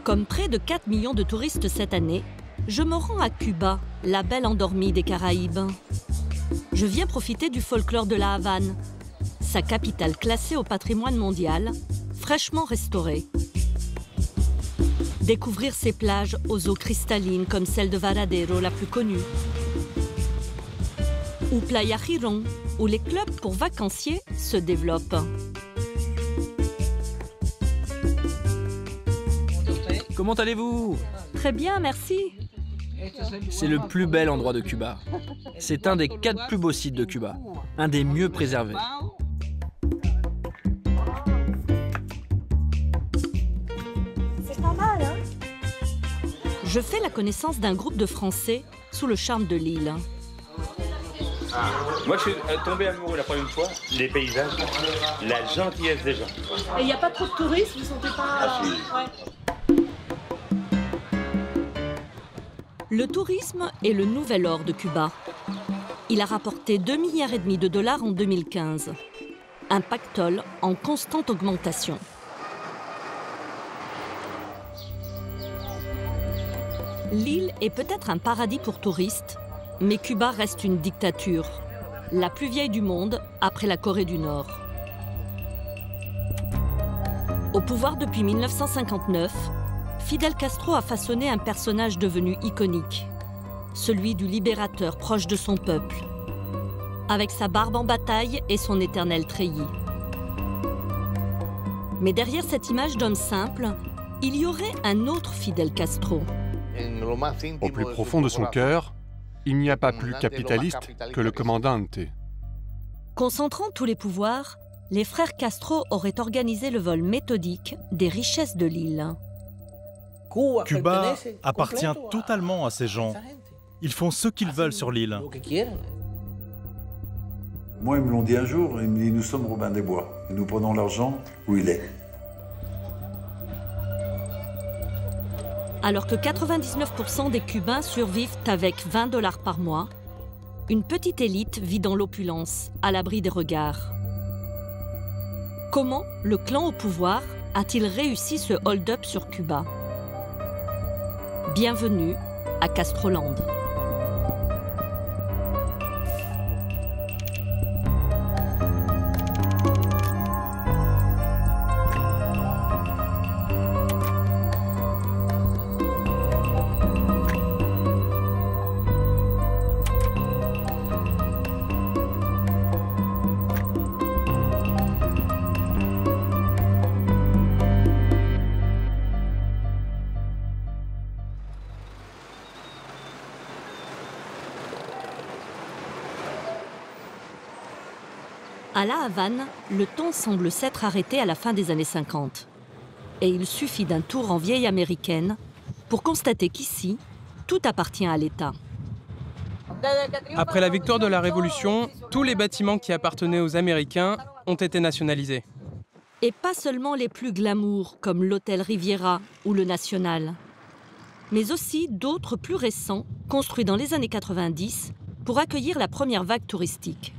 Comme près de 4 millions de touristes cette année, je me rends à Cuba, la belle endormie des Caraïbes. Je viens profiter du folklore de la Havane, sa capitale classée au patrimoine mondial, fraîchement restaurée. Découvrir ses plages aux eaux cristallines comme celle de Varadero, la plus connue. Ou Playa Girón, où les clubs pour vacanciers se développent. Comment allez-vous? Très bien, merci. C'est le plus bel endroit de Cuba. C'est un des 4 plus beaux sites de Cuba, un des mieux préservés. C'est pas mal, hein? Je fais la connaissance d'un groupe de Français sous le charme de l'île. Moi, je suis tombé amoureux la première fois, les paysages, la gentillesse des gens. Et il n'y a pas trop de touristes, vous ne sentez pas... Ah, si. Ouais. Le tourisme est le nouvel or de Cuba. Il a rapporté 2,5 milliards de dollars en 2015. Un pactole en constante augmentation. L'île est peut-être un paradis pour touristes, mais Cuba reste une dictature, la plus vieille du monde après la Corée du Nord. Au pouvoir depuis 1959, Fidel Castro a façonné un personnage devenu iconique, celui du libérateur proche de son peuple, avec sa barbe en bataille et son éternel treillis. Mais derrière cette image d'homme simple, il y aurait un autre Fidel Castro. Au plus profond de son cœur, il n'y a pas plus capitaliste que le commandante. Concentrant tous les pouvoirs, les frères Castro auraient organisé le vol méthodique des richesses de l'île. Cuba appartient totalement à ces gens. Ils font ce qu'ils veulent sur l'île. Moi, ils me l'ont dit un jour, ils me disent « Nous sommes Robin des Bois, et nous prenons l'argent où il est ». Alors que 99% des Cubains survivent avec 20 $ par mois, une petite élite vit dans l'opulence, à l'abri des regards. Comment le clan au pouvoir a-t-il réussi ce hold-up sur Cuba? Bienvenue à Castroland. À La Havane, le temps semble s'être arrêté à la fin des années 50. Et il suffit d'un tour en vieille américaine pour constater qu'ici, tout appartient à l'État. Après la victoire de la Révolution, tous les bâtiments qui appartenaient aux Américains ont été nationalisés. Et pas seulement les plus glamour, comme l'hôtel Riviera ou le National, mais aussi d'autres plus récents, construits dans les années 90 pour accueillir la première vague touristique.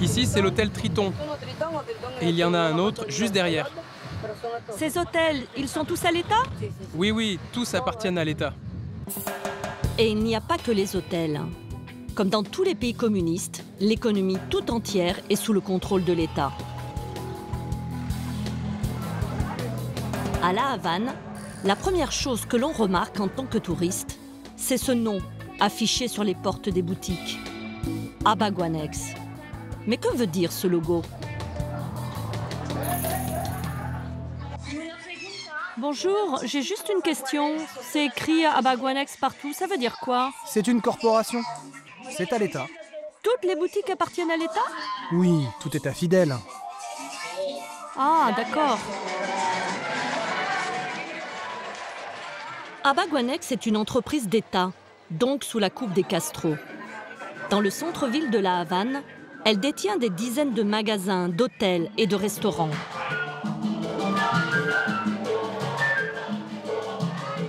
Ici, c'est l'hôtel Triton. Et il y en a un autre juste derrière. Ces hôtels, ils sont tous à l'État? Oui, oui, tous appartiennent à l'État. Et il n'y a pas que les hôtels. Comme dans tous les pays communistes, l'économie tout entière est sous le contrôle de l'État. À La Havane, la première chose que l'on remarque en tant que touriste, c'est ce nom affiché sur les portes des boutiques. Abaguanex. Mais que veut dire ce logo? Bonjour, j'ai juste une question. C'est écrit Abaguanex partout, ça veut dire quoi? C'est une corporation. C'est à l'État. Toutes les boutiques appartiennent à l'État? Oui, tout est à Fidel. Ah, d'accord. Abaguanex est une entreprise d'État, donc sous la coupe des Castro. Dans le centre-ville de La Havane, elle détient des dizaines de magasins, d'hôtels et de restaurants.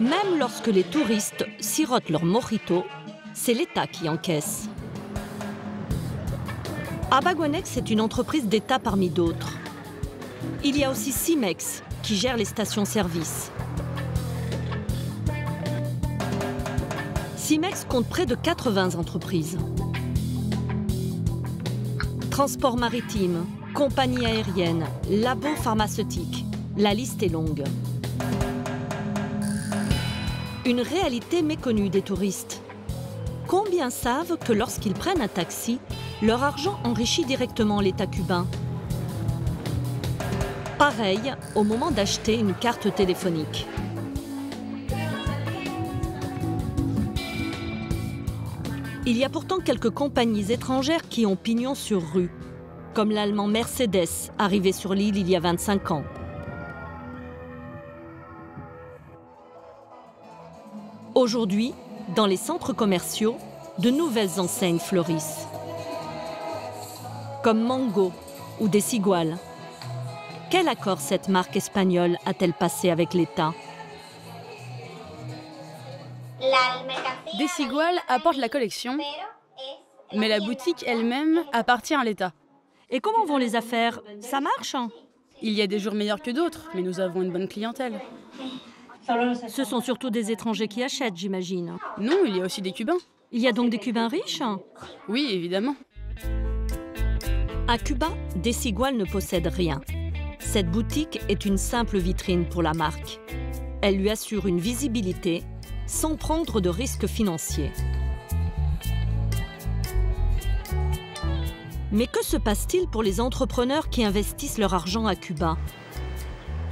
Même lorsque les touristes sirotent leur mojito, c'est l'État qui encaisse. Abaguanex est une entreprise d'État parmi d'autres. Il y a aussi Cimex, qui gère les stations-service. Cimex compte près de 80 entreprises. Transport maritime, compagnie aérienne, labos pharmaceutiques, la liste est longue. Une réalité méconnue des touristes. Combien savent que lorsqu'ils prennent un taxi, leur argent enrichit directement l'État cubain? Pareil au moment d'acheter une carte téléphonique. Il y a pourtant quelques compagnies étrangères qui ont pignon sur rue, comme l'allemand Mercedes, arrivé sur l'île il y a 25 ans. Aujourd'hui, dans les centres commerciaux, de nouvelles enseignes fleurissent. Comme Mango ou Desigual. Quel accord cette marque espagnole a-t-elle passé avec l'État? Desigual apporte la collection, mais la boutique elle-même appartient à l'État. Et comment vont les affaires? Ça marche? Il y a des jours meilleurs que d'autres, mais nous avons une bonne clientèle. Ce sont surtout des étrangers qui achètent, j'imagine. Non, il y a aussi des Cubains. Il y a donc des Cubains riches? Oui, évidemment. À Cuba, Desigual ne possède rien. Cette boutique est une simple vitrine pour la marque. Elle lui assure une visibilité sans prendre de risques financiers. Mais que se passe-t-il pour les entrepreneurs qui investissent leur argent à Cuba?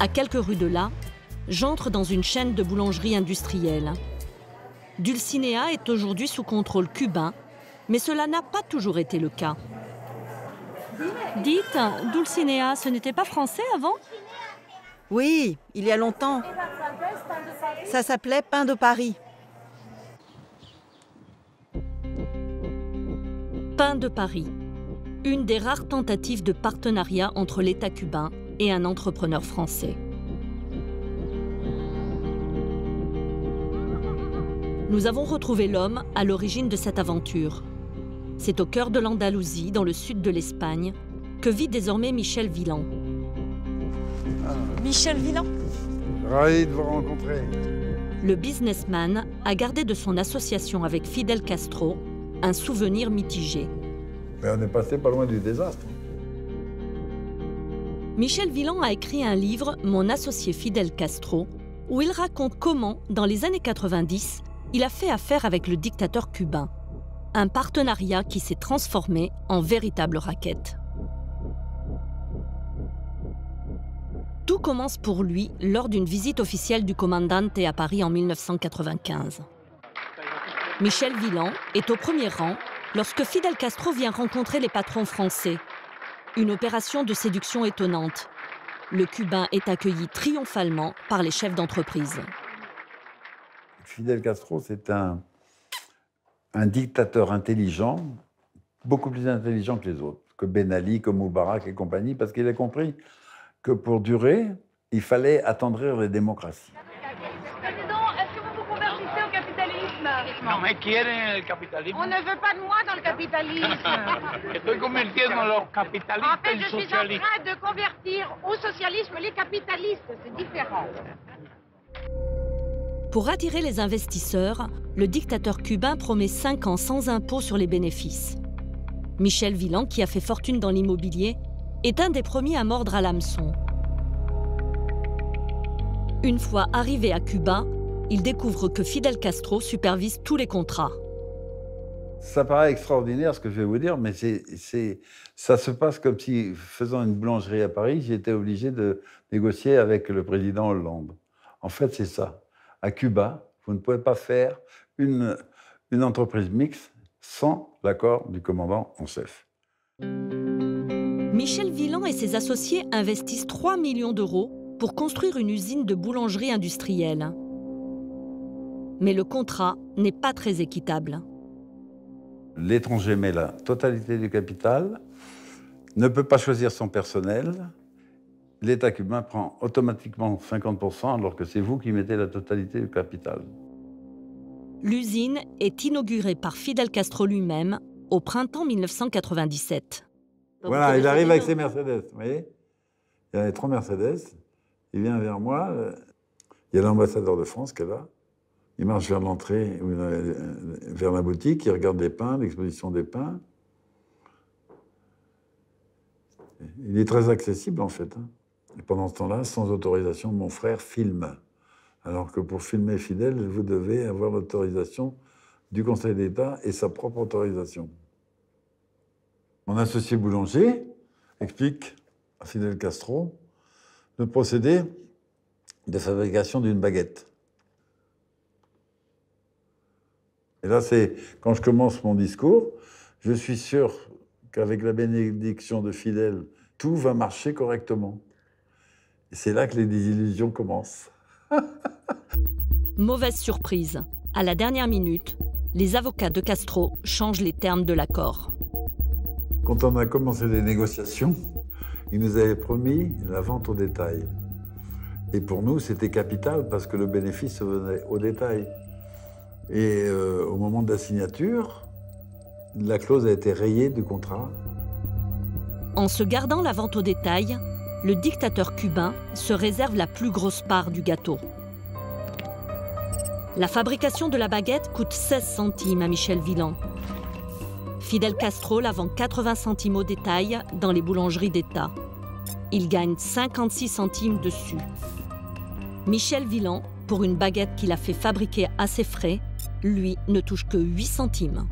À quelques rues de là, j'entre dans une chaîne de boulangeries industrielles. Dulcinea est aujourd'hui sous contrôle cubain, mais cela n'a pas toujours été le cas. Dites, Dulcinea, ce n'était pas français avant? Oui, il y a longtemps. Ça s'appelait Pain de Paris. Pain de Paris, une des rares tentatives de partenariat entre l'État cubain et un entrepreneur français. Nous avons retrouvé l'homme à l'origine de cette aventure. C'est au cœur de l'Andalousie, dans le sud de l'Espagne, que vit désormais Michel Vilan. Michel Vilan? Ravi de vous rencontrer. Le businessman a gardé de son association avec Fidel Castro un souvenir mitigé. Mais on est passé pas loin du désastre. Michel Vilan a écrit un livre, Mon associé Fidel Castro, où il raconte comment, dans les années 90, il a fait affaire avec le dictateur cubain. Un partenariat qui s'est transformé en véritable racket. Tout commence pour lui lors d'une visite officielle du Comandante à Paris en 1995. Michel Vilan est au premier rang lorsque Fidel Castro vient rencontrer les patrons français. Une opération de séduction étonnante. Le Cubain est accueilli triomphalement par les chefs d'entreprise. Fidel Castro, c'est un dictateur intelligent, beaucoup plus intelligent que les autres, que Ben Ali, que Moubarak et compagnie, parce qu'il a compris que pour durer, il fallait attendrir les démocraties. Président, est-ce que vous vous convertissez au capitalisme? Non, mais qui est le capitalisme? On ne veut pas de moi dans le capitalisme. Estoy convirtiendo los capitalistas En fait, je en suis en socialistas. train de convertir au socialisme les capitalistes. C'est différent. Pour attirer les investisseurs, le dictateur cubain promet 5 ans sans impôt sur les bénéfices. Michel Vilan, qui a fait fortune dans l'immobilier, est un des premiers à mordre à l'hameçon. Une fois arrivé à Cuba, il découvre que Fidel Castro supervise tous les contrats. Ça paraît extraordinaire ce que je vais vous dire, mais ça se passe comme si, faisant une boulangerie à Paris, j'étais obligé de négocier avec le président Hollande. En fait, c'est ça. À Cuba, vous ne pouvez pas faire une entreprise mixte sans l'accord du commandant en chef. Michel Vilan et ses associés investissent 3 millions d'euros pour construire une usine de boulangerie industrielle. Mais le contrat n'est pas très équitable. L'étranger met la totalité du capital, ne peut pas choisir son personnel. L'État cubain prend automatiquement 50%, alors que c'est vous qui mettez la totalité du capital. L'usine est inaugurée par Fidel Castro lui-même au printemps 1997. Voilà, il arrive avec ses Mercedes, vous voyez? Il y a 3 Mercedes, il vient vers moi, il y a l'ambassadeur de France qui est là, Il marche vers l'entrée, vers la boutique, il regarde les pains, l'exposition des pains. Il est très accessible, en fait. Et pendant ce temps-là, sans autorisation, mon frère filme. Alors que pour filmer Fidèle, vous devez avoir l'autorisation du Conseil d'État et sa propre autorisation. Mon associé boulanger explique à Fidel Castro le procédé de fabrication d'une baguette. Et là, c'est quand je commence mon discours, je suis sûr qu'avec la bénédiction de Fidel, tout va marcher correctement. Et c'est là que les désillusions commencent. Mauvaise surprise. À la dernière minute, les avocats de Castro changent les termes de l'accord. Quand on a commencé les négociations, ils nous avaient promis la vente au détail. Et pour nous, c'était capital parce que le bénéfice venait au détail. Et au moment de la signature, la clause a été rayée du contrat. En se gardant la vente au détail, le dictateur cubain se réserve la plus grosse part du gâteau. La fabrication de la baguette coûte 16 centimes à Michel Vilan. Fidel Castro la vend 80 centimes au détail dans les boulangeries d'État. Il gagne 56 centimes dessus. Michel Vilan, pour une baguette qu'il a fait fabriquer à ses frais, lui ne touche que 8 centimes.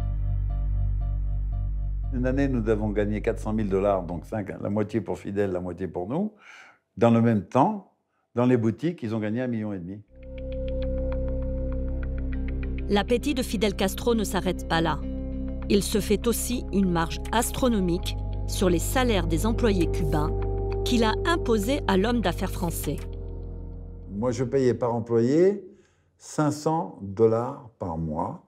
Une année, nous avons gagné 400 000 $, donc la moitié pour Fidel, la moitié pour nous. Dans le même temps, dans les boutiques, ils ont gagné 1,5 million. L'appétit de Fidel Castro ne s'arrête pas là. Il se fait aussi une marge astronomique sur les salaires des employés cubains qu'il a imposés à l'homme d'affaires français. Moi, je payais par employé 500 $ par mois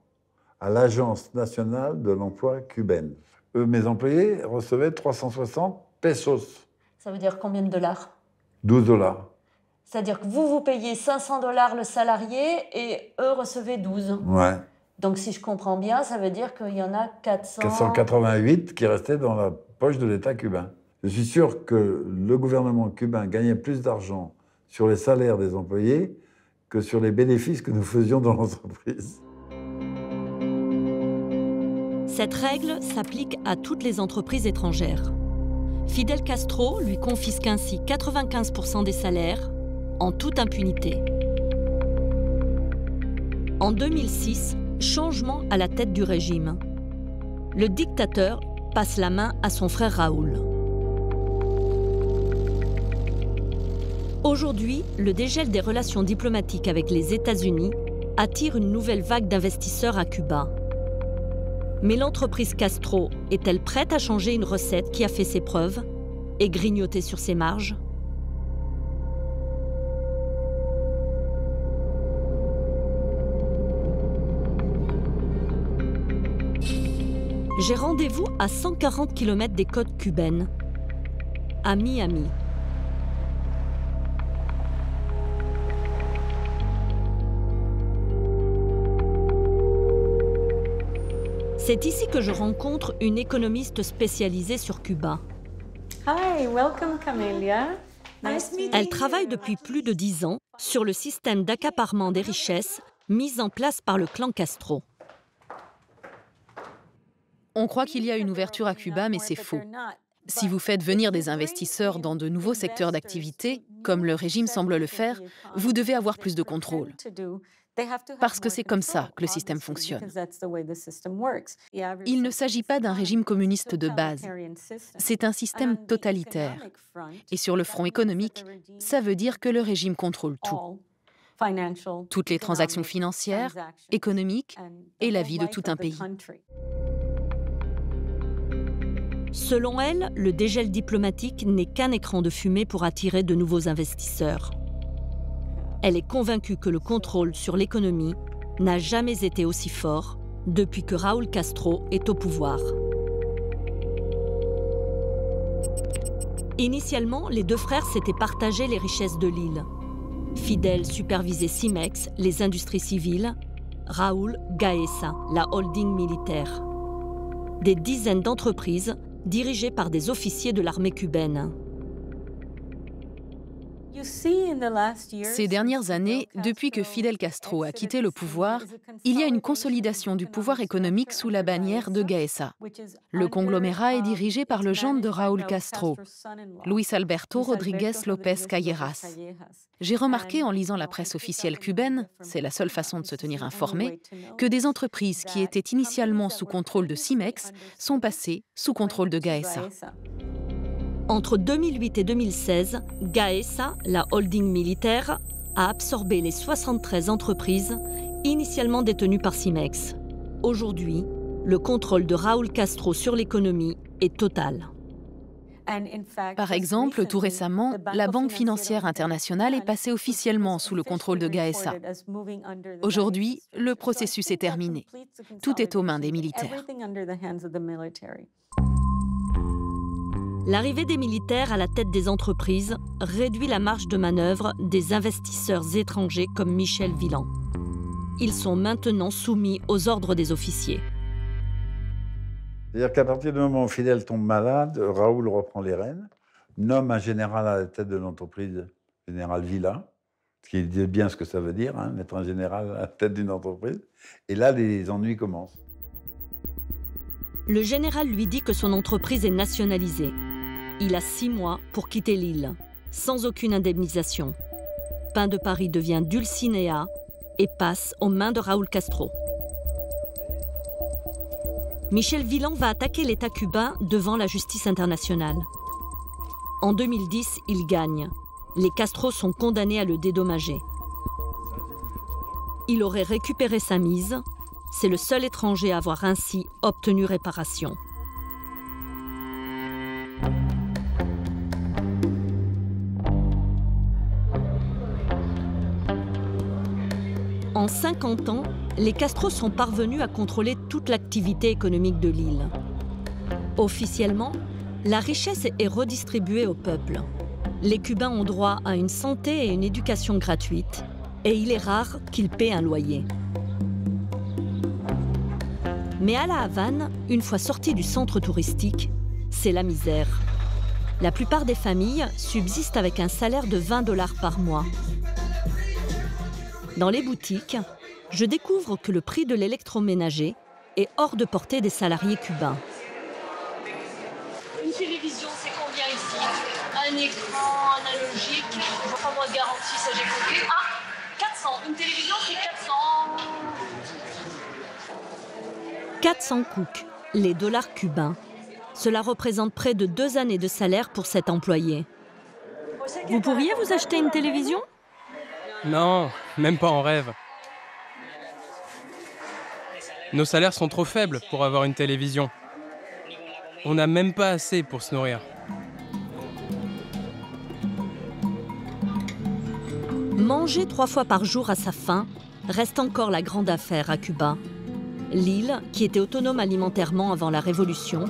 à l'Agence nationale de l'emploi cubaine. Mes employés recevaient 360 pesos. Ça veut dire combien de dollars? 12 $. C'est-à-dire que vous payez 500 $ le salarié et eux recevaient 12. Ouais. Donc si je comprends bien, ça veut dire qu'il y en a 488 qui restaient dans la poche de l'État cubain. Je suis sûr que le gouvernement cubain gagnait plus d'argent sur les salaires des employés que sur les bénéfices que nous faisions dans l'entreprise. Cette règle s'applique à toutes les entreprises étrangères. Fidel Castro lui confisque ainsi 95% des salaires en toute impunité. En 2006, changement à la tête du régime. Le dictateur passe la main à son frère Raoul. Aujourd'hui, le dégel des relations diplomatiques avec les États-Unis attire une nouvelle vague d'investisseurs à Cuba. Mais l'entreprise Castro est-elle prête à changer une recette qui a fait ses preuves et grignoter sur ses marges ? J'ai rendez-vous à 140 km des côtes cubaines, à Miami. C'est ici que je rencontre une économiste spécialisée sur Cuba. Hi, welcome Camelia. Nice to meet you. Elle travaille depuis plus de 10 ans sur le système d'accaparement des richesses mis en place par le clan Castro. On croit qu'il y a une ouverture à Cuba, mais c'est faux. Si vous faites venir des investisseurs dans de nouveaux secteurs d'activité, comme le régime semble le faire, vous devez avoir plus de contrôle. Parce que c'est comme ça que le système fonctionne. Il ne s'agit pas d'un régime communiste de base. C'est un système totalitaire. Et sur le front économique, ça veut dire que le régime contrôle tout. Toutes les transactions financières, économiques et la vie de tout un pays. Selon elle, le dégel diplomatique n'est qu'un écran de fumée pour attirer de nouveaux investisseurs. Elle est convaincue que le contrôle sur l'économie n'a jamais été aussi fort depuis que Raúl Castro est au pouvoir. Initialement, les deux frères s'étaient partagé les richesses de l'île. Fidel supervisait Cimex, les industries civiles, Raúl Gaesa, la holding militaire. Des dizaines d'entreprises dirigées par des officiers de l'armée cubaine. Ces dernières années, depuis que Fidel Castro a quitté le pouvoir, il y a une consolidation du pouvoir économique sous la bannière de Gaesa. Le conglomérat est dirigé par le gendre de Raúl Castro, Luis Alberto Rodríguez López Callejas. J'ai remarqué en lisant la presse officielle cubaine, c'est la seule façon de se tenir informé, que des entreprises qui étaient initialement sous contrôle de Cimex sont passées sous contrôle de Gaesa. Entre 2008 et 2016, Gaesa, la holding militaire, a absorbé les 73 entreprises initialement détenues par Cimex. Aujourd'hui, le contrôle de Raúl Castro sur l'économie est total. Par exemple, tout récemment, la Banque financière internationale est passée officiellement sous le contrôle de Gaesa. Aujourd'hui, le processus est terminé. Tout est aux mains des militaires. L'arrivée des militaires à la tête des entreprises réduit la marge de manœuvre des investisseurs étrangers comme Michel Vilan. Ils sont maintenant soumis aux ordres des officiers. C'est-à-dire qu'à partir du moment où Fidel tombe malade, Raoul reprend les rênes, nomme un général à la tête de l'entreprise, général Villa, ce qui dit bien ce que ça veut dire, mettre un général à la tête d'une entreprise. Et là, les ennuis commencent. Le général lui dit que son entreprise est nationalisée. Il a 6 mois pour quitter l'île, sans aucune indemnisation. Pain de Paris devient Dulcinea et passe aux mains de Raúl Castro. Michel Vilan va attaquer l'État cubain devant la justice internationale. En 2010, il gagne. Les Castro sont condamnés à le dédommager. Il aurait récupéré sa mise. C'est le seul étranger à avoir ainsi obtenu réparation. En 50 ans, les Castro sont parvenus à contrôler toute l'activité économique de l'île. Officiellement, la richesse est redistribuée au peuple. Les Cubains ont droit à une santé et une éducation gratuites, et il est rare qu'ils paient un loyer. Mais à la Havane, une fois sortis du centre touristique, c'est la misère. La plupart des familles subsistent avec un salaire de $20 par mois. Dans les boutiques, je découvre que le prix de l'électroménager est hors de portée des salariés cubains. Une télévision, c'est combien ici? Un écran analogique, 3 mois de garantie, ça j'ai compris. Ah, 400. Une télévision, c'est 400. 400 couks, les dollars cubains. Cela représente près de 2 années de salaire pour cet employé. Vous pourriez vous acheter une télévision? Non, même pas en rêve. Nos salaires sont trop faibles pour avoir une télévision. On n'a même pas assez pour se nourrir. Manger 3 fois par jour à sa faim reste encore la grande affaire à Cuba. L'île, qui était autonome alimentairement avant la Révolution,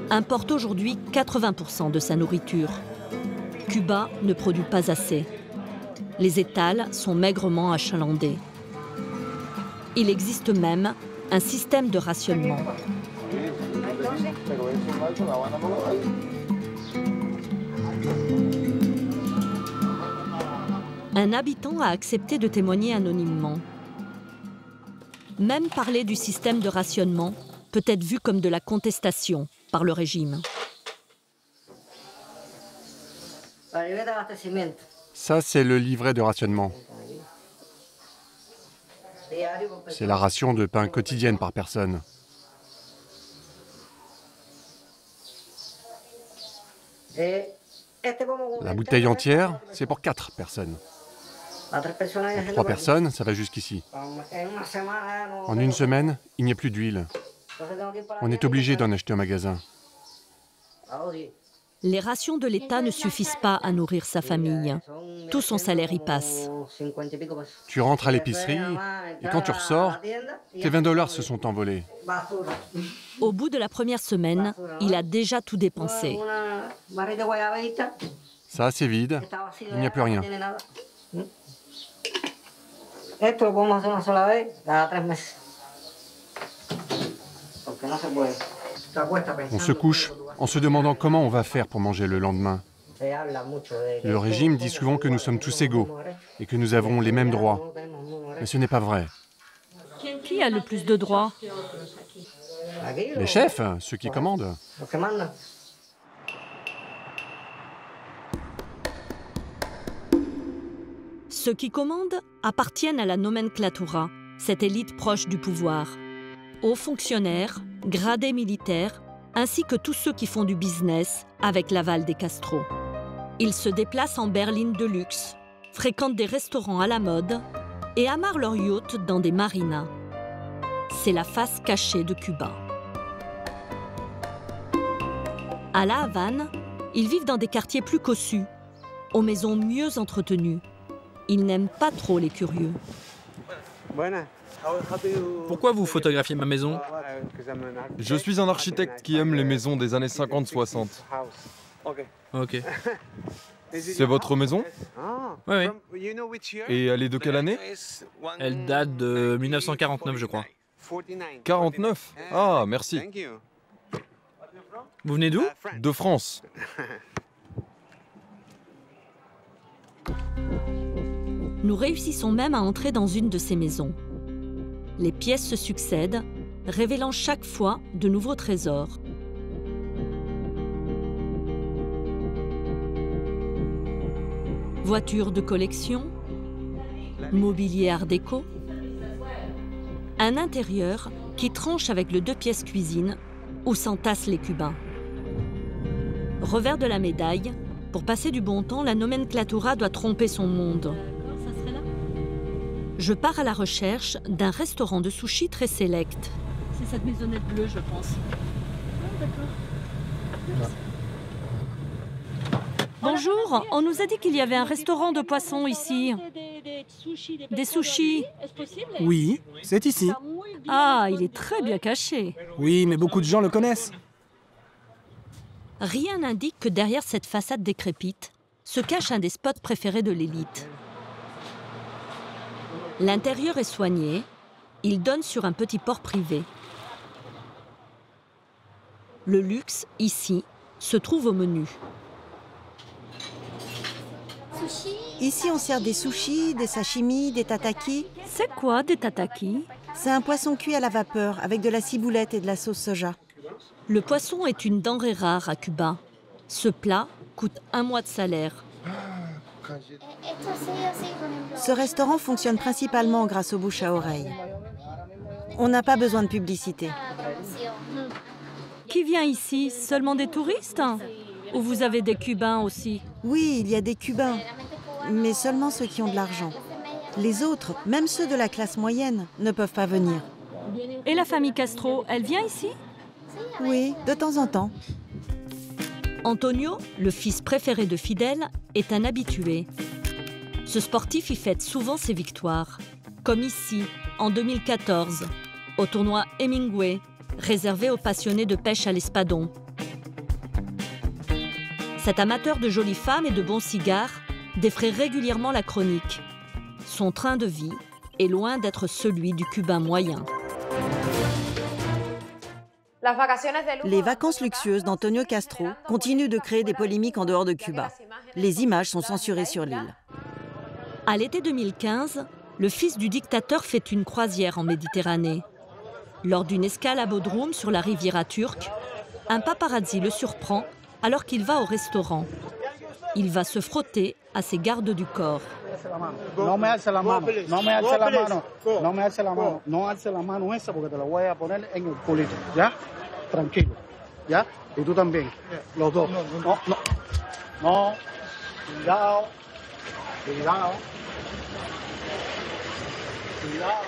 importe aujourd'hui 80% de sa nourriture. Cuba ne produit pas assez. Les étals sont maigrement achalandés. Il existe même un système de rationnement. Un habitant a accepté de témoigner anonymement. Même parler du système de rationnement peut être vu comme de la contestation par le régime. Ça, c'est le livret de rationnement. C'est la ration de pain quotidienne par personne. La bouteille entière, c'est pour 4 personnes. Pour 3 personnes, ça va jusqu'ici. En une semaine, il n'y a plus d'huile. On est obligé d'en acheter au magasin. Les rations de l'État ne suffisent pas à nourrir sa famille. Tout son salaire y passe. Tu rentres à l'épicerie et quand tu ressors, tes $20 se sont envolés. Au bout de la première semaine, il a déjà tout dépensé. Ça, c'est vide. Il n'y a plus rien. On se couche en se demandant comment on va faire pour manger le lendemain. Le régime dit souvent que nous sommes tous égaux et que nous avons les mêmes droits. Mais ce n'est pas vrai. Qui a le plus de droits? Les chefs, ceux qui commandent. Ceux qui commandent appartiennent à la nomenclatura, cette élite proche du pouvoir. Hauts fonctionnaires, gradés militaires, ainsi que tous ceux qui font du business avec l'aval des Castro. Ils se déplacent en berline de luxe, fréquentent des restaurants à la mode et amarrent leurs yachts dans des marinas. C'est la face cachée de Cuba. À La Havane, ils vivent dans des quartiers plus cossus, aux maisons mieux entretenues. Ils n'aiment pas trop les curieux. Pourquoi vous photographiez ma maison? Je suis un architecte qui aime les maisons des années 50-60. Ok. C'est votre maison? Oui. Et elle est de quelle année? Elle date de 1949, je crois. 49? Ah, merci. Vous venez d'où? De France. Nous réussissons même à entrer dans une de ces maisons. Les pièces se succèdent, révélant chaque fois de nouveaux trésors. Voitures de collection, mobilier art déco, un intérieur qui tranche avec le 2 pièces cuisine où s'entassent les Cubains. Revers de la médaille, pour passer du bon temps, la nomenclatura doit tromper son monde. Je pars à la recherche d'un restaurant de sushi très sélect. C'est cette maisonnette bleue, je pense. D'accord. Bonjour, on nous a dit qu'il y avait un restaurant de poissons ici. Des sushis. Oui, c'est ici. Ah, il est très bien caché. Oui, mais beaucoup de gens le connaissent. Rien n'indique que derrière cette façade décrépite se cache un des spots préférés de l'élite. L'intérieur est soigné, il donne sur un petit port privé. Le luxe, ici, se trouve au menu. Ici, on sert des sushis, des sashimi, des tataki. C'est quoi des tataki? C'est un poisson cuit à la vapeur avec de la ciboulette et de la sauce soja. Le poisson est une denrée rare à Cuba. Ce plat coûte 1 mois de salaire. Ce restaurant fonctionne principalement grâce aux bouche à oreille. On n'a pas besoin de publicité. Qui vient ici? Seulement des touristes? Ou vous avez des Cubains aussi? Oui, il y a des Cubains, mais seulement ceux qui ont de l'argent. Les autres, même ceux de la classe moyenne, ne peuvent pas venir. Et la famille Castro, elle vient ici? Oui, de temps en temps. Antonio, le fils préféré de Fidel, est un habitué. Ce sportif y fête souvent ses victoires, comme ici, en 2014, au tournoi Hemingway, réservé aux passionnés de pêche à l'espadon. Cet amateur de jolies femmes et de bons cigares défraie régulièrement la chronique. Son train de vie est loin d'être celui du Cubain moyen. Les vacances luxueuses d'Antonio Castro continuent de créer des polémiques en dehors de Cuba. Les images sont censurées sur l'île. À l'été 2015, le fils du dictateur fait une croisière en Méditerranée. Lors d'une escale à Bodrum sur la Riviera turque, un paparazzi le surprend alors qu'il va au restaurant. Il va se frotter à ses gardes du corps. No me alce la mano, no me alce la mano, no me alce la mano, no alce la mano esa porque te la voy a poner en el culito, ¿ya? Tranquilo, ¿ya? Y tú también, los dos. No, no, no, cuidado, cuidado, cuidado.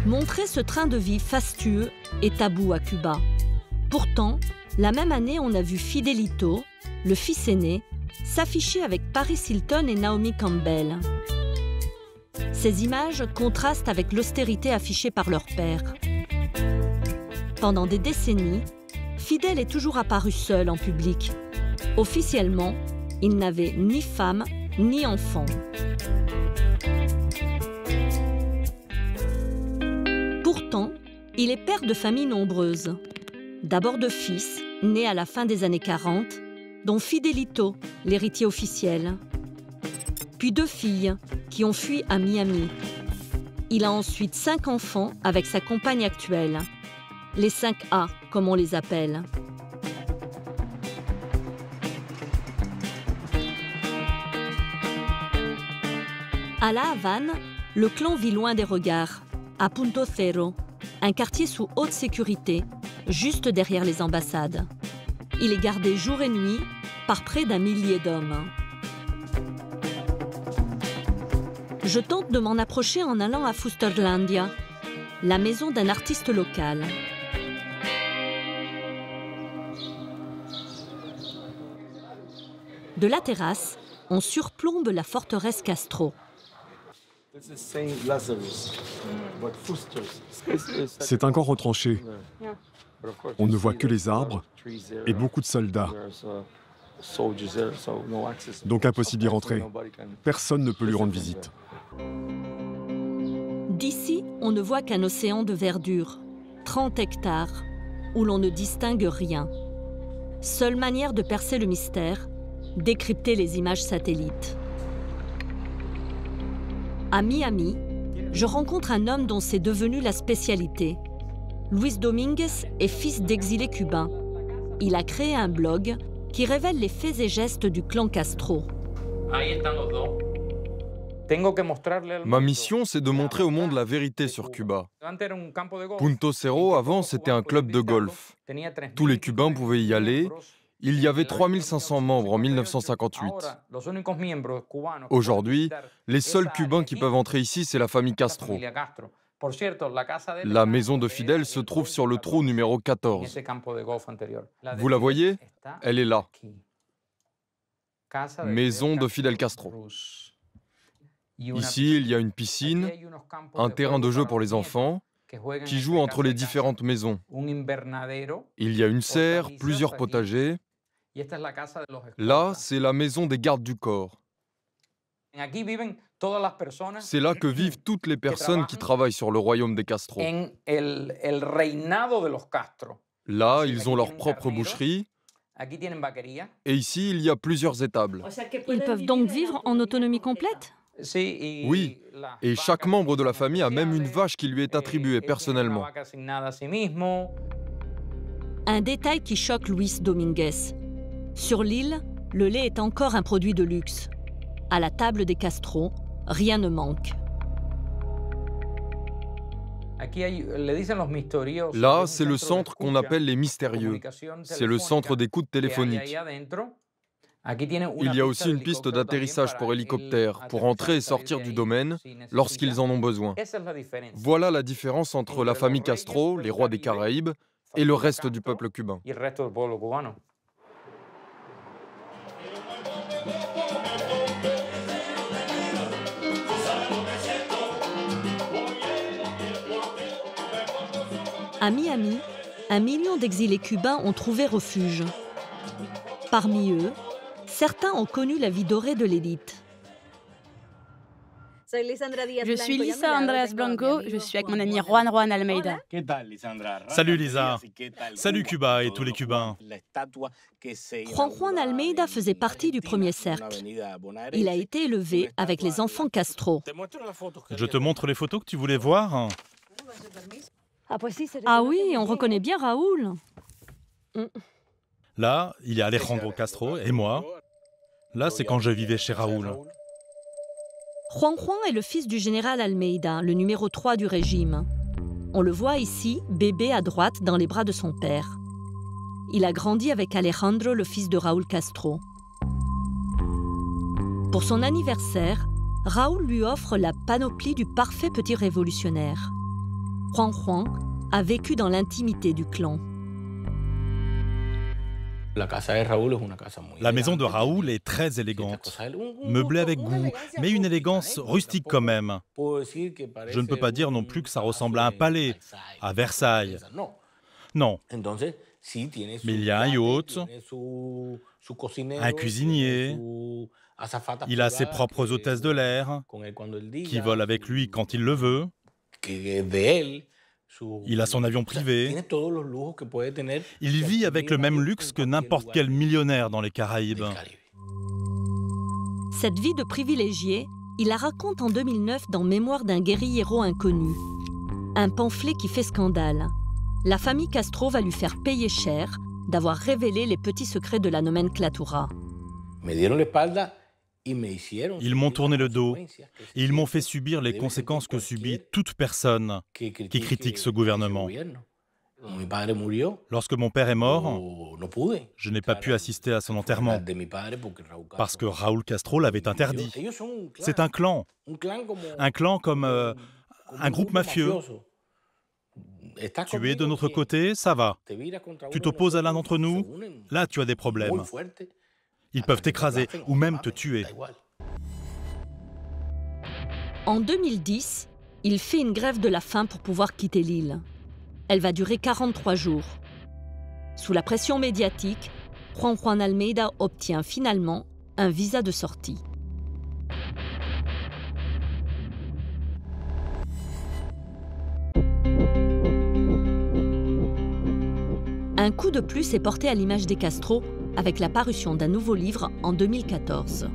Montrer ce train de vie fastueux est tabou à Cuba. Pourtant, la même année, on a vu Fidelito, le fils aîné, s'afficher avec Paris Hilton et Naomi Campbell. Ces images contrastent avec l'austérité affichée par leur père. Pendant des décennies, Fidel est toujours apparu seul en public. Officiellement, il n'avait ni femme ni enfant. Pourtant, il est père de familles nombreuses. D'abord deux fils, nés à la fin des années 40, dont Fidelito, l'héritier officiel. Puis deux filles, qui ont fui à Miami. Il a ensuite 5 enfants avec sa compagne actuelle. Les 5A, comme on les appelle. À La Havane, le clan vit loin des regards, à Punto Cero, un quartier sous haute sécurité, juste derrière les ambassades. Il est gardé jour et nuit par près d'1 millier d'hommes. Je tente de m'en approcher en allant à Fusterlandia, la maison d'un artiste local. De la terrasse, on surplombe la forteresse Castro. C'est un camp retranché. On ne voit que les arbres et beaucoup de soldats. Donc impossible d'y rentrer. Personne ne peut lui rendre visite. D'ici, on ne voit qu'un océan de verdure, 30 hectares, où l'on ne distingue rien. Seule manière de percer le mystère, décrypter les images satellites. À Miami, je rencontre un homme dont c'est devenu la spécialité. Luis Dominguez est fils d'exilés cubains. Il a créé un blog qui révèle les faits et gestes du clan Castro. Ma mission, c'est de montrer au monde la vérité sur Cuba. Punto Cero, avant, c'était un club de golf. Tous les Cubains pouvaient y aller. Il y avait 3500 membres en 1958. Aujourd'hui, les seuls Cubains qui peuvent entrer ici, c'est la famille Castro. La maison de Fidel se trouve sur le trou numéro 14. Vous la voyez? Elle est là. Maison de Fidel Castro. Ici, il y a une piscine, un terrain de jeu pour les enfants, qui jouent entre les différentes maisons. Il y a une serre, plusieurs potagers. Là, c'est la maison des gardes du corps. C'est là que vivent toutes les personnes qui travaillent sur le royaume des Castro. Là, ils ont leur propre boucherie. Et ici, il y a plusieurs étables. Ils peuvent donc vivre en autonomie complète? Oui, et chaque membre de la famille a même une vache qui lui est attribuée personnellement. Un détail qui choque Luis Dominguez. Sur l'île, le lait est encore un produit de luxe. À la table des Castro, rien ne manque. Là, c'est le centre qu'on appelle les mystérieux. C'est le centre d'écoute téléphonique. Il y a aussi une piste d'atterrissage pour hélicoptères, pour entrer et sortir du domaine lorsqu'ils en ont besoin. Voilà la différence entre la famille Castro, les rois des Caraïbes, et le reste du peuple cubain. À Miami, 1 million d'exilés cubains ont trouvé refuge. Parmi eux, certains ont connu la vie dorée de l'élite. Je suis Lisa Andreas Blanco, je suis avec mon ami Juan Almeida. Salut Lisa. Salut Cuba et tous les Cubains. Juan Almeida faisait partie du premier cercle. Il a été élevé avec les enfants Castro. Je te montre les photos que tu voulais voir. Ah oui, on reconnaît bien Raoul. Là, il y a Alejandro Castro et moi. Là, c'est quand je vivais chez Raoul. Juan est le fils du général Almeida, le numéro 3 du régime. On le voit ici, bébé à droite, dans les bras de son père. Il a grandi avec Alejandro, le fils de Raúl Castro. Pour son anniversaire, Raoul lui offre la panoplie du parfait petit révolutionnaire. Juan a vécu dans l'intimité du clan. La maison de Raoul est très élégante, meublée avec goût, mais une élégance rustique quand même. Je ne peux pas dire non plus que ça ressemble à un palais, à Versailles. Non. Mais il y a un yacht, un cuisinier, il a ses propres hôtesses de l'air, qui volent avec lui quand il le veut. Il a son avion privé. Il vit avec le même luxe que n'importe quel millionnaire dans les Caraïbes. Cette vie de privilégié, il la raconte en 2009 dans Mémoire d'un guérillero inconnu. Un pamphlet qui fait scandale. La famille Castro va lui faire payer cher d'avoir révélé les petits secrets de la nomenclatura. Ils m'ont tourné le dos et ils m'ont fait subir les conséquences que subit toute personne qui critique ce gouvernement. Lorsque mon père est mort, je n'ai pas pu assister à son enterrement parce que Raúl Castro l'avait interdit. C'est un clan comme un groupe mafieux. Tu es de notre côté, ça va. Tu t'opposes à l'un d'entre nous, là tu as des problèmes. Ils peuvent t'écraser ou même te tuer. En 2010, il fait une grève de la faim pour pouvoir quitter l'île. Elle va durer 43 jours. Sous la pression médiatique, Juan Almeida obtient finalement un visa de sortie. Un coup de plus est porté à l'image des Castro avec la parution d'un nouveau livre en 2014.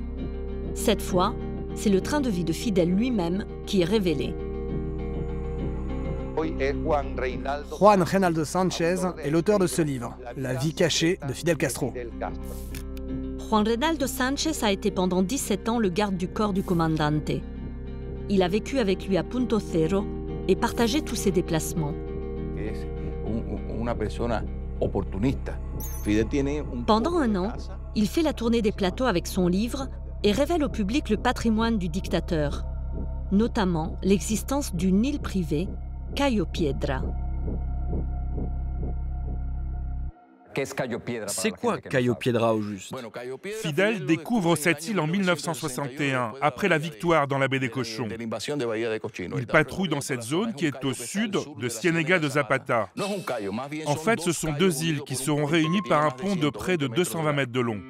Cette fois, c'est le train de vie de Fidel lui-même qui est révélé. Juan Reinaldo Sánchez est l'auteur de ce livre, La vie cachée de Fidel Castro. Juan Reinaldo Sánchez a été pendant 17 ans le garde du corps du commandante. Il a vécu avec lui à Punto Cero et partagé tous ses déplacements. Pendant un an, il fait la tournée des plateaux avec son livre et révèle au public le patrimoine du dictateur, notamment l'existence d'une île privée, Cayo Piedra. C'est quoi Cayo Piedra au juste? Fidel découvre cette île en 1961, après la victoire dans la baie des Cochons. Il patrouille dans cette zone qui est au sud de Ciénega de Zapata. En fait, ce sont deux îles qui seront réunies par un pont de près de 220 mètres de long.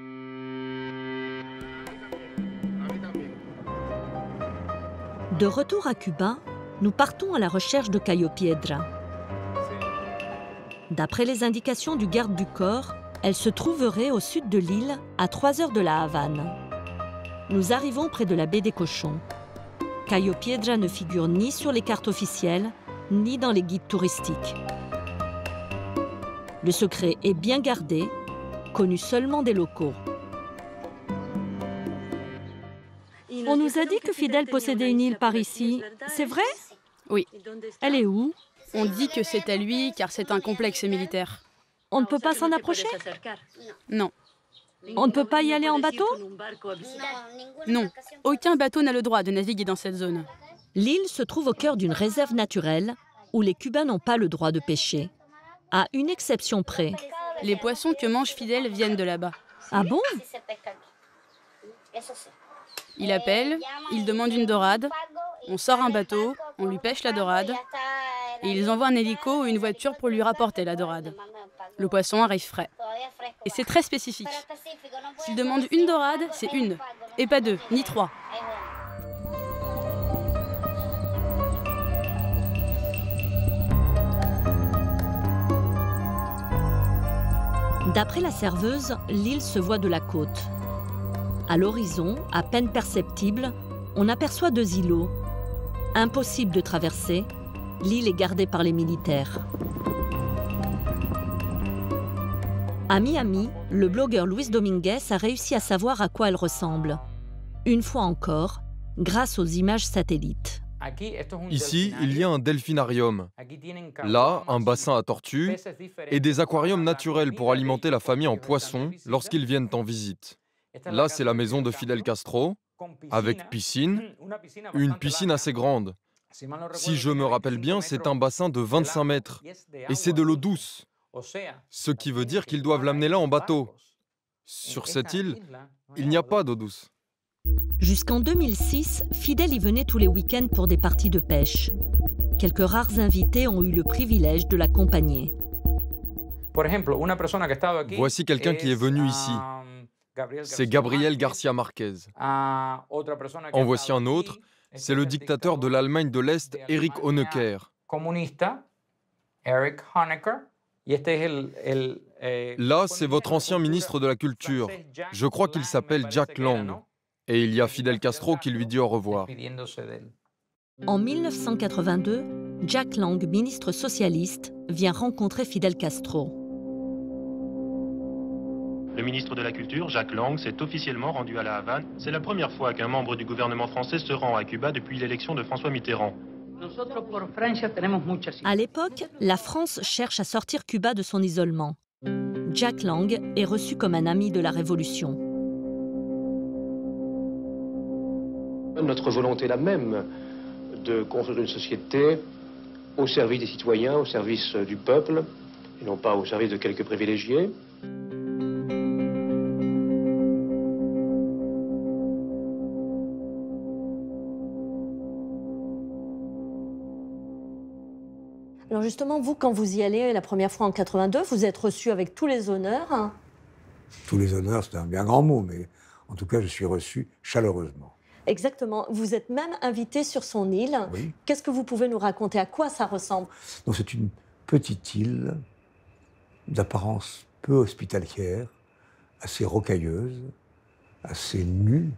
De retour à Cuba, nous partons à la recherche de Cayo Piedra. D'après les indications du garde du corps, elle se trouverait au sud de l'île, à 3 heures de la Havane. Nous arrivons près de la baie des Cochons. Cayo Piedra ne figure ni sur les cartes officielles, ni dans les guides touristiques. Le secret est bien gardé, connu seulement des locaux. On nous a dit que Fidel possédait une île par ici. C'est vrai? Oui. Elle est où? On dit que c'est à lui car c'est un complexe militaire. On ne peut pas s'en approcher? Non. On ne peut pas y aller en bateau? Non. Aucun bateau n'a le droit de naviguer dans cette zone. L'île se trouve au cœur d'une réserve naturelle où les Cubains n'ont pas le droit de pêcher. À une exception près. Les poissons que mange Fidel viennent de là-bas. Ah bon? Il appelle, il demande une dorade, on sort un bateau, on lui pêche la dorade, et ils envoient un hélico ou une voiture pour lui rapporter la dorade. Le poisson arrive frais. Et c'est très spécifique. S'il demande une dorade, c'est une, et pas deux, ni trois. D'après la serveuse, l'île se voit de la côte. À l'horizon, à peine perceptible, on aperçoit 2 îlots. Impossible de traverser, l'île est gardée par les militaires. À Miami, le blogueur Luis Dominguez a réussi à savoir à quoi elle ressemble. Une fois encore, grâce aux images satellites. Ici, il y a un delphinarium. Là, un bassin à tortues et des aquariums naturels pour alimenter la famille en poissons lorsqu'ils viennent en visite. Là, c'est la maison de Fidel Castro, avec piscine, une piscine assez grande. Si je me rappelle bien, c'est un bassin de 25 mètres, et c'est de l'eau douce, ce qui veut dire qu'ils doivent l'amener là en bateau. Sur cette île, il n'y a pas d'eau douce. Jusqu'en 2006, Fidel y venait tous les week-ends pour des parties de pêche. Quelques rares invités ont eu le privilège de l'accompagner. Voici quelqu'un qui est venu ici. C'est Gabriel García Márquez. En voici un autre, c'est le dictateur de l'Allemagne de l'Est, Erich Honecker. Là, c'est votre ancien ministre de la Culture. Je crois qu'il s'appelle Jack Lang. Et il y a Fidel Castro qui lui dit au revoir. En 1982, Jack Lang, ministre socialiste, vient rencontrer Fidel Castro. Le ministre de la Culture, Jack Lang, s'est officiellement rendu à La Havane. C'est la première fois qu'un membre du gouvernement français se rend à Cuba depuis l'élection de François Mitterrand. À l'époque, la France cherche à sortir Cuba de son isolement. Jack Lang est reçu comme un ami de la Révolution. Notre volonté est la même, de construire une société au service des citoyens, au service du peuple, et non pas au service de quelques privilégiés. Alors justement, vous, quand vous y allez la première fois en 82, vous êtes reçu avec tous les honneurs. Tous les honneurs, c'est un bien grand mot, mais en tout cas, je suis reçu chaleureusement. Exactement. Vous êtes même invité sur son île. Oui. Qu'est-ce que vous pouvez nous raconter? À quoi ça ressemble? C'est une petite île d'apparence peu hospitalière, assez rocailleuse, assez nue,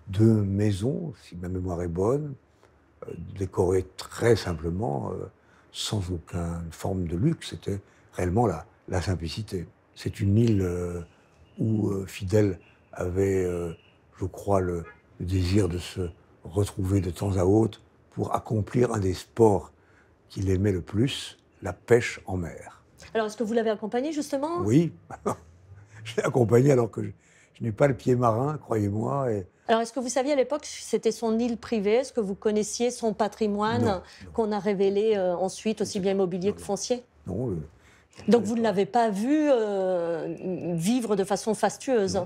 2 maisons, si ma mémoire est bonne, décorées très simplement, sans aucune forme de luxe. C'était réellement la simplicité. C'est une île où Fidel avait, je crois, le désir de se retrouver de temps à autre pour accomplir un des sports qu'il aimait le plus, la pêche en mer. Alors, est-ce que vous l'avez accompagné, justement? Oui, je l'ai accompagné alors que je n'ai pas le pied marin, croyez-moi. Alors, est-ce que vous saviez à l'époque que c'était son île privée? Est-ce que vous connaissiez son patrimoine qu'on a révélé ensuite, aussi bien immobilier que foncier? Non. Donc, vous ne l'avez pas vu vivre de façon fastueuse?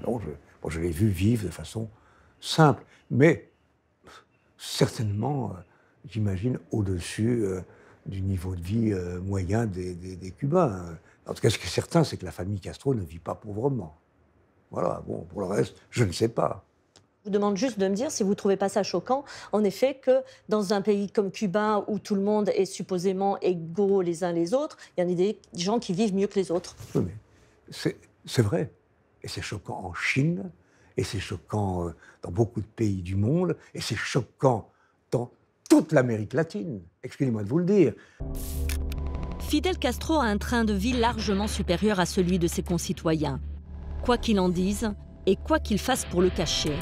Non, je l'ai vu vivre de façon simple, mais certainement, j'imagine, au-dessus du niveau de vie moyen des Cubains. En tout cas, ce qui est certain, c'est que la famille Castro ne vit pas pauvrement. Voilà, bon, pour le reste, je ne sais pas. Je vous demande juste de me dire si vous ne trouvez pas ça choquant, en effet, que dans un pays comme Cuba, où tout le monde est supposément égaux les uns les autres, il y en a des gens qui vivent mieux que les autres. Oui, mais c'est vrai. Et c'est choquant en Chine, et c'est choquant dans beaucoup de pays du monde, et c'est choquant dans toute l'Amérique latine. Excusez-moi de vous le dire. Fidel Castro a un train de vie largement supérieur à celui de ses concitoyens. Quoi qu'il en dise, et quoi qu'il fasse pour le cacher.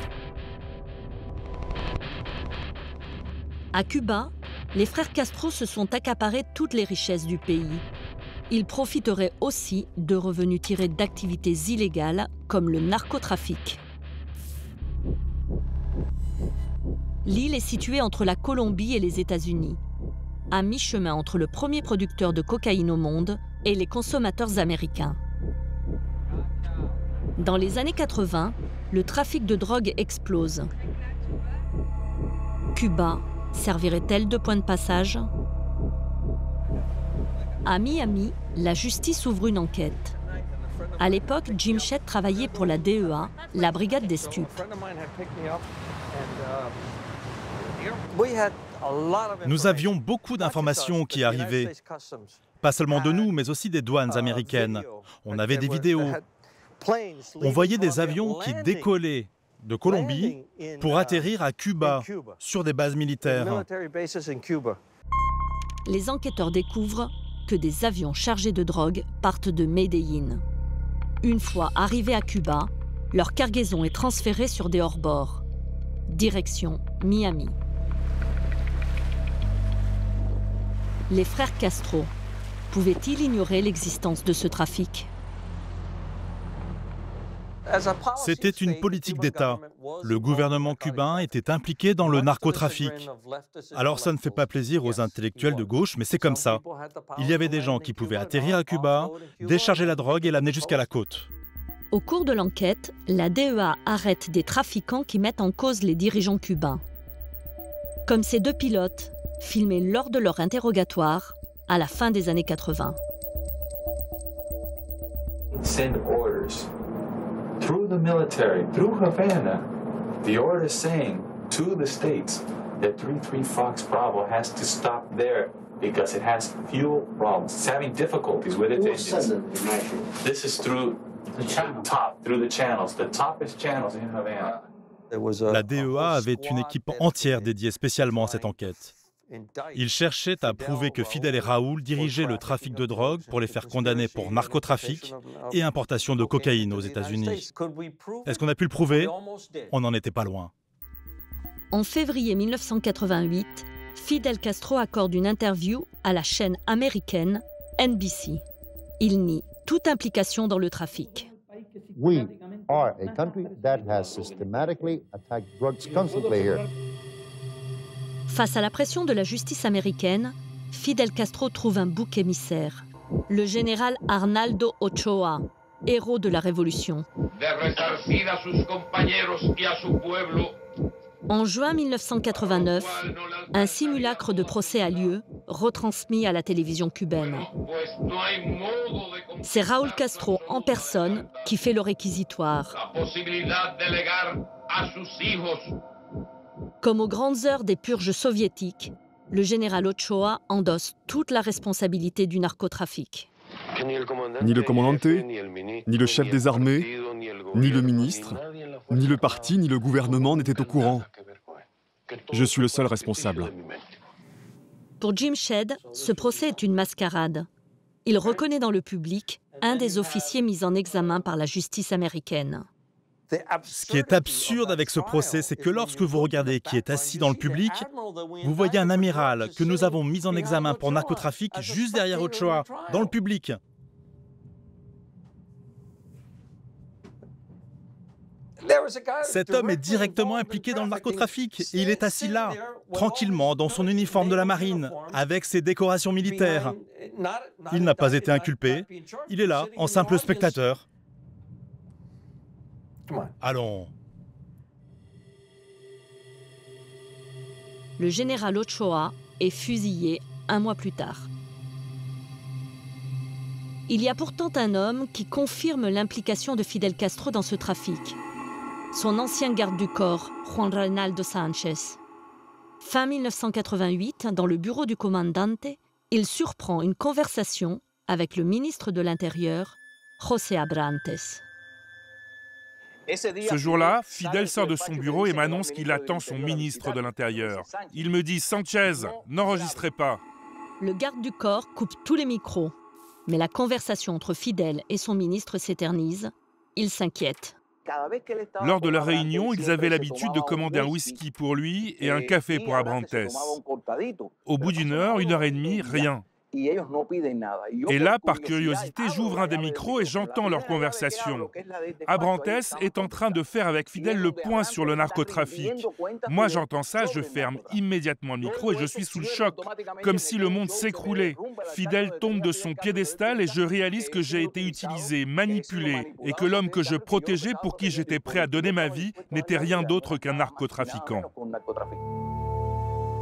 À Cuba, les frères Castro se sont accaparés toutes les richesses du pays. Ils profiteraient aussi de revenus tirés d'activités illégales comme le narcotrafic. L'île est située entre la Colombie et les États-Unis, à mi-chemin entre le premier producteur de cocaïne au monde et les consommateurs américains. Dans les années 80, le trafic de drogue explose. Cuba servirait-elle de point de passage? À Miami, la justice ouvre une enquête. À l'époque, Jim Shedd travaillait pour la DEA, la brigade des stupes. Nous avions beaucoup d'informations qui arrivaient, pas seulement de nous, mais aussi des douanes américaines. On avait des vidéos. On voyait des avions qui décollaient de Colombie pour atterrir à Cuba, sur des bases militaires. Les enquêteurs découvrent que des avions chargés de drogue partent de Medellín. Une fois arrivés à Cuba, leur cargaison est transférée sur des hors-bords. Direction Miami. Les frères Castro pouvaient-ils ignorer l'existence de ce trafic? C'était une politique d'État. Le gouvernement cubain était impliqué dans le narcotrafic. Alors ça ne fait pas plaisir aux intellectuels de gauche, mais c'est comme ça. Il y avait des gens qui pouvaient atterrir à Cuba, décharger la drogue et l'amener jusqu'à la côte. Au cours de l'enquête, la DEA arrête des trafiquants qui mettent en cause les dirigeants cubains. Comme ces 2 pilotes, filmés lors de leur interrogatoire à la fin des années 80. Send orders through the military, through Havana. The order saying to the states that 33 Fox Bravo has to stop there because it has fuel problems. It's having difficulties with its engines. This is through the top, through the channels, the toughest channels in Havana. La DEA avait une équipe entière dédiée spécialement à cette enquête. Ils cherchaient à prouver que Fidel et Raúl dirigeaient le trafic de drogue pour les faire condamner pour narcotrafic et importation de cocaïne aux États-Unis. Est-ce qu'on a pu le prouver? On n'en était pas loin. En février 1988, Fidel Castro accorde une interview à la chaîne américaine NBC. Il nie toute implication dans le trafic. We are a country that has systematically attacked drugs constantly here. Face à la pression de la justice américaine, Fidel Castro trouve un bouc émissaire, le général Arnaldo Ochoa, héros de la Révolution. En juin 1989, un simulacre de procès a lieu, retransmis à la télévision cubaine. C'est Raúl Castro en personne qui fait le réquisitoire. Comme aux grandes heures des purges soviétiques, le général Ochoa endosse toute la responsabilité du narcotrafic. Ni le commandante, ni le chef des armées, ni le ministre, ni le parti, ni le gouvernement n'étaient au courant. Je suis le seul responsable. Pour Jim Shedd, ce procès est une mascarade. Il reconnaît dans le public un des officiers mis en examen par la justice américaine. Ce qui est absurde avec ce procès, c'est que lorsque vous regardez qui est assis dans le public, vous voyez un amiral que nous avons mis en examen pour narcotrafic juste derrière Ochoa, dans le public. Cet homme est directement impliqué dans le narcotrafic et il est assis là, tranquillement, dans son uniforme de la marine, avec ses décorations militaires. Il n'a pas été inculpé, il est là, en simple spectateur. Allons. Le général Ochoa est fusillé un mois plus tard. Il y a pourtant un homme qui confirme l'implication de Fidel Castro dans ce trafic. Son ancien garde du corps, Juan Reinaldo Sánchez. Fin 1988, dans le bureau du commandante, il surprend une conversation avec le ministre de l'Intérieur, José Abrantes. Ce jour-là, Fidel sort de son bureau et m'annonce qu'il attend son ministre de l'Intérieur. Il me dit « Sanchez, n'enregistrez pas ». Le garde du corps coupe tous les micros. Mais la conversation entre Fidel et son ministre s'éternise. Il s'inquiète. Lors de la réunion, ils avaient l'habitude de commander un whisky pour lui et un café pour Abrantes. Au bout d'une heure et demie, rien. Et là, par curiosité, j'ouvre un des micros et j'entends leur conversation. Abrantes est en train de faire avec Fidel le point sur le narcotrafic. Moi, j'entends ça, je ferme immédiatement le micro et je suis sous le choc, comme si le monde s'écroulait. Fidel tombe de son piédestal et je réalise que j'ai été utilisé, manipulé, et que l'homme que je protégeais, pour qui j'étais prêt à donner ma vie, n'était rien d'autre qu'un narcotrafiquant.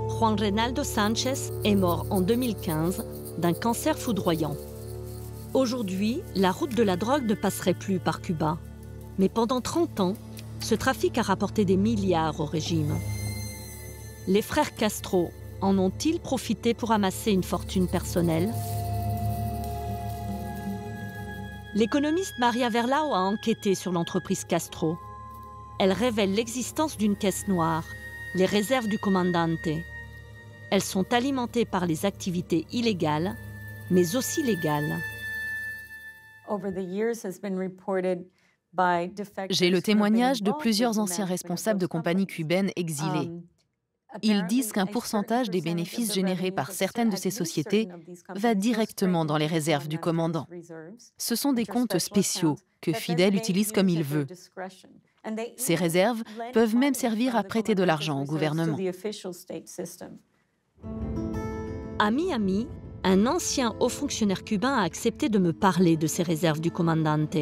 Juan Reinaldo Sánchez est mort en 2015 d'un cancer foudroyant. Aujourd'hui, la route de la drogue ne passerait plus par Cuba. Mais pendant 30 ans, ce trafic a rapporté des milliards au régime. Les frères Castro en ont-ils profité pour amasser une fortune personnelle? L'économiste Maria Verlao a enquêté sur l'entreprise Castro. Elle révèle l'existence d'une caisse noire, les réserves du commandante. Elles sont alimentées par les activités illégales, mais aussi légales. J'ai le témoignage de plusieurs anciens responsables de compagnies cubaines exilées. Ils disent qu'un pourcentage des bénéfices générés par certaines de ces sociétés va directement dans les réserves du commandant. Ce sont des comptes spéciaux que Fidel utilise comme il veut. Ces réserves peuvent même servir à prêter de l'argent au gouvernement. À Miami, un ancien haut fonctionnaire cubain a accepté de me parler de ces réserves du commandante.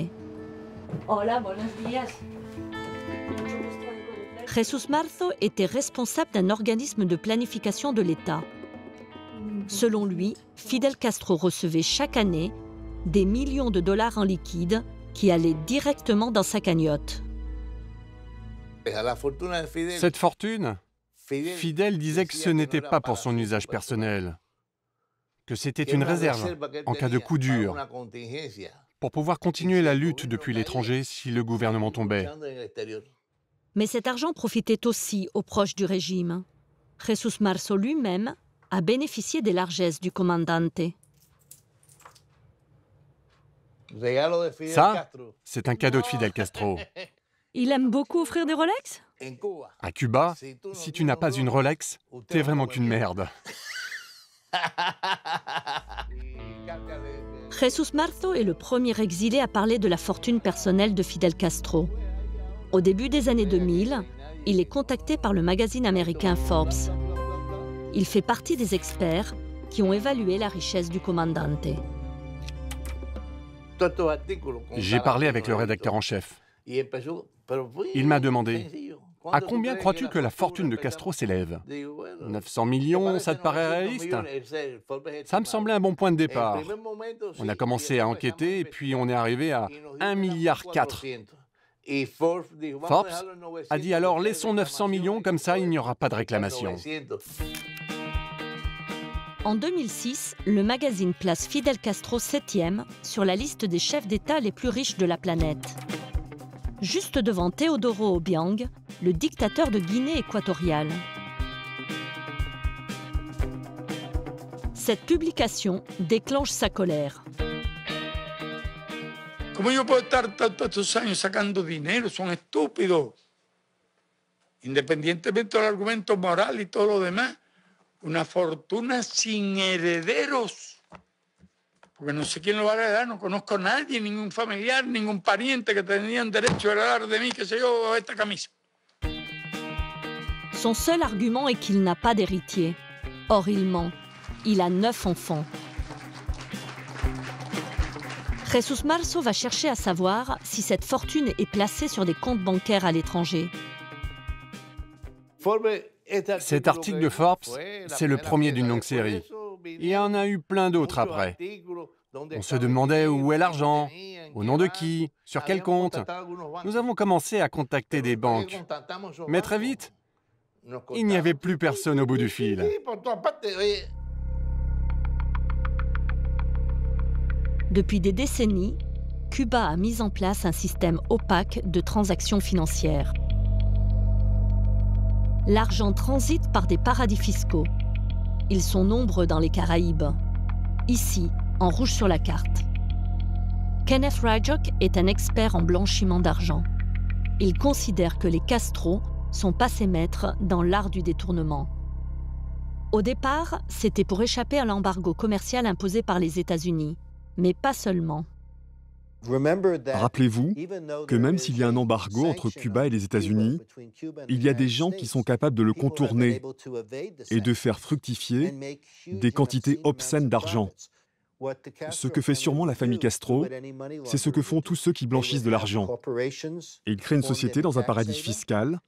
Hola, buenos días. Jesús Marzo était responsable d'un organisme de planification de l'État. Selon lui, Fidel Castro recevait chaque année des millions de dollars en liquide qui allaient directement dans sa cagnotte. Cette fortune, Fidel disait que ce n'était pas pour son usage personnel. que c'était une réserve en cas de coup dur, pour pouvoir continuer la lutte depuis l'étranger si le gouvernement tombait. Mais cet argent profitait aussi aux proches du régime. Jesús Marzo lui-même a bénéficié des largesses du commandante. Ça, c'est un cadeau de Fidel Castro. Il aime beaucoup offrir des Rolex? À Cuba, si tu n'as pas une Rolex, t'es vraiment qu'une merde. Jesús Marzo est le premier exilé à parler de la fortune personnelle de Fidel Castro. Au début des années 2000, il est contacté par le magazine américain Forbes. Il fait partie des experts qui ont évalué la richesse du commandante. J'ai parlé avec le rédacteur en chef. Il m'a demandé « À combien crois-tu que la fortune de Castro s'élève ? 900 millions, ça te paraît réaliste ?» Ça me semblait un bon point de départ. On a commencé à enquêter et puis on est arrivé à 1,4 milliard. Forbes a dit alors laissons 900 millions, comme ça il n'y aura pas de réclamation. En 2006, le magazine place Fidel Castro 7e sur la liste des chefs d'État les plus riches de la planète. Juste devant Teodoro Obiang, le dictateur de Guinée équatoriale. Cette publication déclenche sa colère. ¿Cómo yo puedo estar tantos años sacando dinero? Son estúpidos. Independientemente del argumento moral y todo lo demás, una fortuna sin herederos. Porque no sé quién lo va a heredar, no conozco a nadie, ningún familiar, ningún pariente que tenían derecho a heredar de mí, qué sé yo, esta camisa. Son seul argument est qu'il n'a pas d'héritier. Or, il ment. Il a 9 enfants. Jesús Marzo va chercher à savoir si cette fortune est placée sur des comptes bancaires à l'étranger. Cet article de Forbes, c'est le premier d'une longue série. Il y en a eu plein d'autres après. On se demandait où est l'argent, au nom de qui, sur quel compte. Nous avons commencé à contacter des banques. Mais très vite, il n'y avait plus personne au bout du fil. Depuis des décennies, Cuba a mis en place un système opaque de transactions financières. L'argent transite par des paradis fiscaux. Ils sont nombreux dans les Caraïbes. Ici, en rouge sur la carte. Kenneth Rajok est un expert en blanchiment d'argent. Il considère que les Castro sont passés maîtres dans l'art du détournement. Au départ, c'était pour échapper à l'embargo commercial imposé par les États-Unis. Mais pas seulement. Rappelez-vous que même s'il y a un embargo entre Cuba et les États-Unis, il y a des gens qui sont capables de le contourner et de faire fructifier des quantités obscènes d'argent. Ce que fait sûrement la famille Castro, c'est ce que font tous ceux qui blanchissent de l'argent. Ils créent une société dans un paradis fiscal.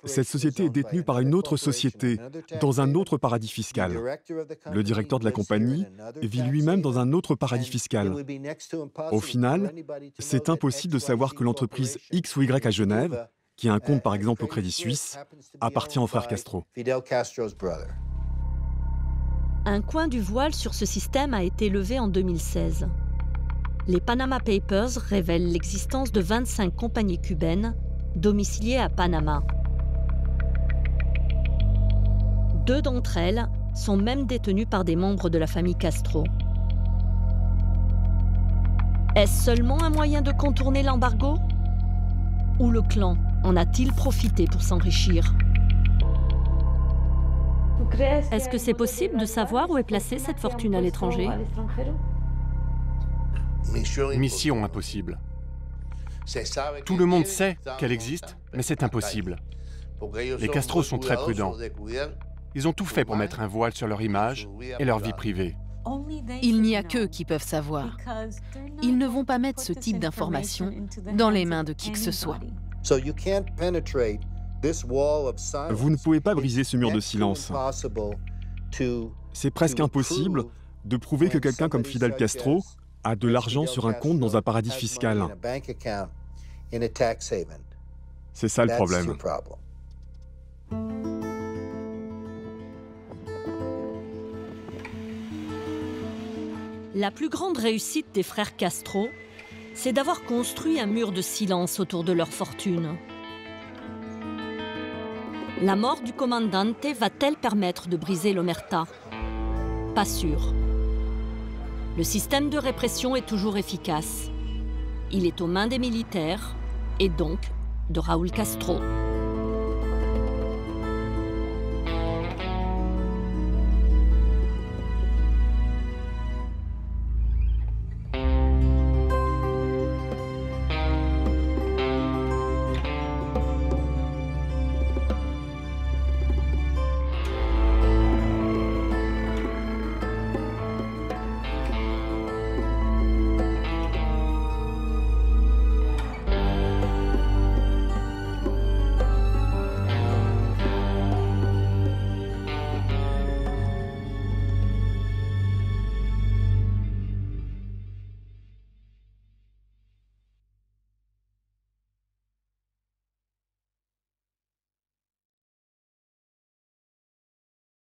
Cette société est détenue par une autre société dans un autre paradis fiscal. Le directeur de la compagnie vit lui-même dans un autre paradis fiscal. Au final, c'est impossible de savoir que l'entreprise X ou Y à Genève, qui a un compte par exemple au Crédit Suisse, appartient aux frères Castro. Un coin du voile sur ce système a été levé en 2016. Les Panama Papers révèlent l'existence de 25 compagnies cubaines domiciliées à Panama. 2 d'entre elles sont même détenues par des membres de la famille Castro. Est-ce seulement un moyen de contourner l'embargo? Ou le clan en a-t-il profité pour s'enrichir? Est-ce que c'est possible de savoir où est placée cette fortune à l'étranger? Mission impossible. Tout le monde sait qu'elle existe, mais c'est impossible. Les Castro sont très prudents. Ils ont tout fait pour mettre un voile sur leur image et leur vie privée. Il n'y a qu'eux qui peuvent savoir. Ils ne vont pas mettre ce type d'informations dans les mains de qui que ce soit. Vous ne pouvez pas briser ce mur de silence. C'est presque impossible de prouver que quelqu'un comme Fidel Castro a de l'argent sur un compte dans un paradis fiscal. C'est ça le problème. La plus grande réussite des frères Castro, c'est d'avoir construit un mur de silence autour de leur fortune. La mort du commandante va-t-elle permettre de briser l'omerta? Pas sûr. Le système de répression est toujours efficace. Il est aux mains des militaires et donc de Raúl Castro.